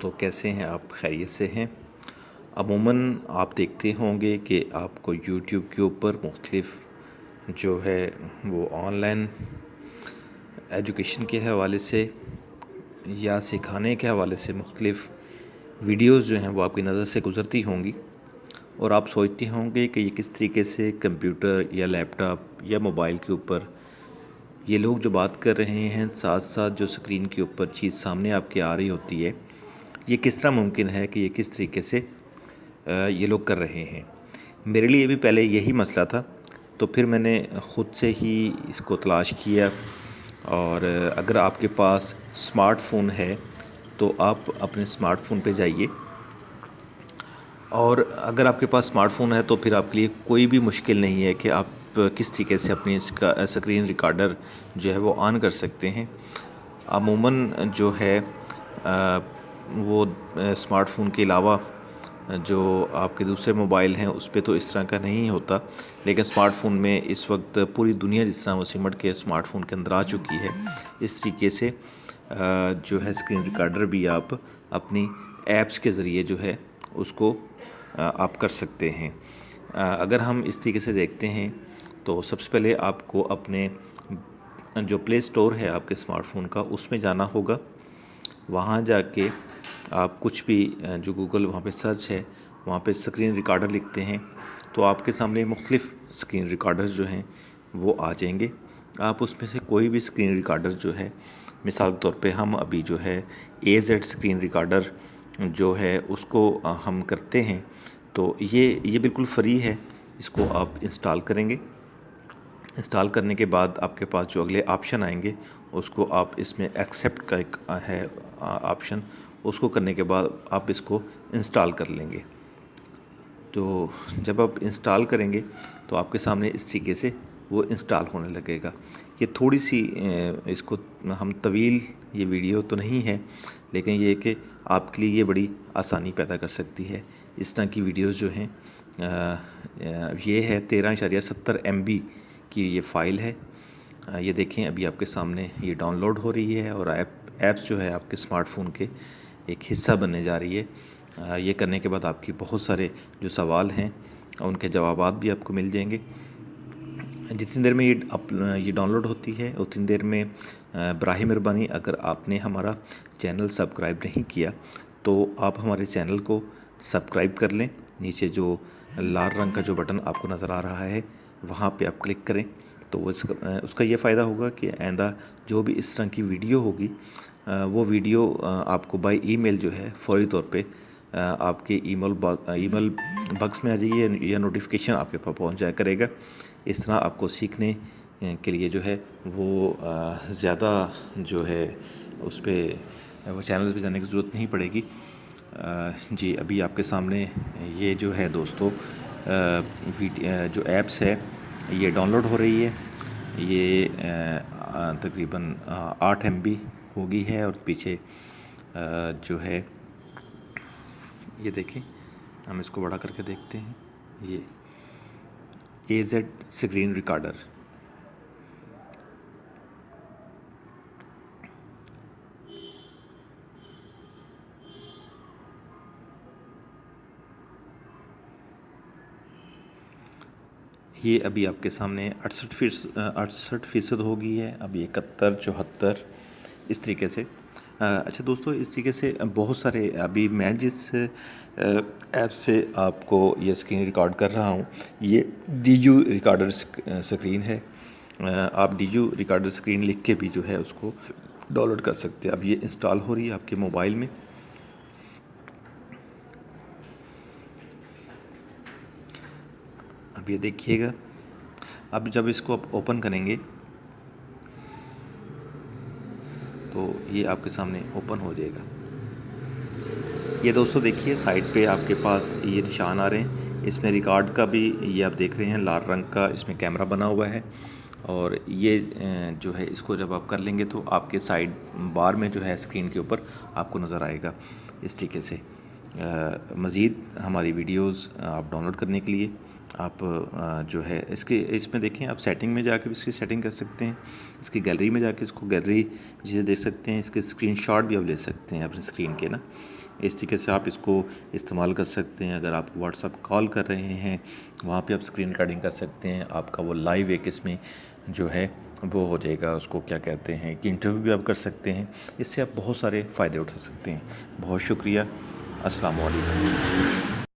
तो कैसे हैं आप? खैरियत से हैं? अमूमन आप देखते होंगे कि आपको यूट्यूब के ऊपर मुख्तलिफ़ जो है वो ऑनलाइन एजुकेशन के हवाले से या सिखाने के हवाले से मुख्तलिफ़ वीडियोज़ जो हैं वो आपकी नज़र से गुज़रती होंगी और आप सोचते होंगे कि ये किस तरीके से कंप्यूटर या लैपटॉप या मोबाइल के ऊपर ये लोग जो बात कर रहे हैं, साथ साथ जो स्क्रीन के ऊपर चीज़ सामने आपके आ रही होती है, ये किस तरह मुमकिन है कि ये किस तरीके से ये लोग कर रहे हैं। मेरे लिए भी पहले यही मसला था, तो फिर मैंने ख़ुद से ही इसको तलाश किया और अगर आपके पास स्मार्टफ़ोन है तो आप अपने स्मार्टफ़ोन पे जाइए और अगर आपके पास स्मार्टफ़ोन है तो फिर आपके लिए कोई भी मुश्किल नहीं है कि आप किस तरीके से अपनी इसका स्क्रीन रिकॉर्डर जो है वो ऑन कर सकते हैं। अमूमन जो है वो स्मार्टफ़ोन के अलावा जो आपके दूसरे मोबाइल हैं उस पे तो इस तरह का नहीं होता, लेकिन स्मार्टफ़ोन में इस वक्त पूरी दुनिया जिस तरह वो सिमट के स्मार्टफ़ोन के अंदर आ चुकी है, इस तरीके से जो है स्क्रीन रिकॉर्डर भी आप अपनी ऐप्स के ज़रिए जो है उसको आप कर सकते हैं। अगर हम इस तरीके से देखते हैं तो सबसे पहले आपको अपने जो प्ले स्टोर है आपके स्मार्टफ़ोन का उसमें जाना होगा। वहाँ जाके आप कुछ भी जो गूगल वहाँ पे सर्च है वहाँ पे स्क्रीन रिकॉर्डर लिखते हैं तो आपके सामने मुख्तलिफ़ स्क्रीन रिकॉर्डर्स जो हैं वो आ जाएंगे। आप उसमें से कोई भी स्क्रीन रिकॉर्डर जो है, मिसाल के तौर पे हम अभी जो है AZ स्क्रीन रिकॉर्डर जो है उसको हम करते हैं, तो ये बिल्कुल फ्री है। इसको आप इंस्टॉल करेंगे। इंस्टॉल करने के बाद आपके पास जो अगले ऑप्शन आएंगे उसको आप इसमें एक्सेप्ट का एक है ऑप्शन, उसको करने के बाद आप इसको इंस्टॉल कर लेंगे। तो जब आप इंस्टॉल करेंगे तो आपके सामने इस तरीके से वो इंस्टॉल होने लगेगा। ये थोड़ी सी इसको हम तवील ये वीडियो तो नहीं है, लेकिन ये कि आपके लिए ये बड़ी आसानी पैदा कर सकती है। इस तरह की वीडियोस जो हैं ये है 13.70 MB की ये फ़ाइल है। ये देखें अभी आपके सामने ये डाउनलोड हो रही है और ऐप्स जो है आपके स्मार्टफ़ोन के एक हिस्सा बनने जा रही है। ये करने के बाद आपकी बहुत सारे जो सवाल हैं उनके जवाबात भी आपको मिल जाएंगे। जितनी देर में ये डाउनलोड होती है उतनी देर में बराए मेहरबानी अगर आपने हमारा चैनल सब्सक्राइब नहीं किया तो आप हमारे चैनल को सब्सक्राइब कर लें। नीचे जो लाल रंग का जो बटन आपको नज़र आ रहा है वहाँ पे आप क्लिक करें तो उसका ये फ़ायदा होगा कि आइंदा जो भी इस तरह की वीडियो होगी वो वीडियो आपको बाय ईमेल जो है फ़ौरी तौर पे आपके ईमेल बॉक्स में आ जाइए या नोटिफिकेशन आपके पास पहुंच जाया करेगा। इस तरह आपको सीखने के लिए जो है वो ज़्यादा जो है उस पर वो चैनल पे जाने की ज़रूरत नहीं पड़ेगी। जी अभी आपके सामने ये जो है दोस्तों जो ऐप्स है ये डाउनलोड हो रही है। ये तकरीबन 8 MB होगी है और पीछे जो है ये देखें, हम इसको बड़ा करके देखते हैं। ये AZ स्क्रीन रिकॉर्डर ये अभी आपके सामने 68% हो गई है, अभी 71, 74 इस तरीके से। अच्छा दोस्तों, इस तरीके से बहुत सारे अभी मैं जिस ऐप से आपको ये स्क्रीन रिकॉर्ड कर रहा हूँ ये DU रिकॉर्डर स्क्रीन है। आप DU रिकॉर्डर स्क्रीन लिख के भी जो है उसको डाउनलोड कर सकते हैं। अब ये इंस्टॉल हो रही है आपके मोबाइल में। अब ये देखिएगा, अब जब इसको आप ओपन करेंगे तो ये आपके सामने ओपन हो जाएगा। ये दोस्तों देखिए साइड पे आपके पास ये निशान आ रहे हैं, इसमें रिकॉर्ड का भी ये आप देख रहे हैं लाल रंग का इसमें कैमरा बना हुआ है और ये जो है इसको जब आप कर लेंगे तो आपके साइड बार में जो है स्क्रीन के ऊपर आपको नज़र आएगा इस तरीके से। मज़ीद हमारी वीडियोस आप डाउनलोड करने के लिए आप जो है इसमें देखें, आप सेटिंग में जाकर इसकी सेटिंग कर सकते हैं। इसकी गैलरी में जाके इसको गैलरी जिसे देख सकते हैं, इसके स्क्रीनशॉट भी आप ले सकते हैं अपनी स्क्रीन के ना। इस तरीके से आप इसको इस्तेमाल कर सकते हैं। अगर आप व्हाट्सअप कॉल कर रहे हैं वहाँ पे आप स्क्रीन रिकॉर्डिंग कर सकते हैं। आपका वो लाइव एक इसमें जो है वो हो जाएगा, उसको क्या कहते हैं कि इंटरव्यू भी आप कर सकते हैं। इससे आप बहुत सारे फ़ायदे उठा सकते हैं। बहुत शुक्रिया। अस्सलाम वालेकुम।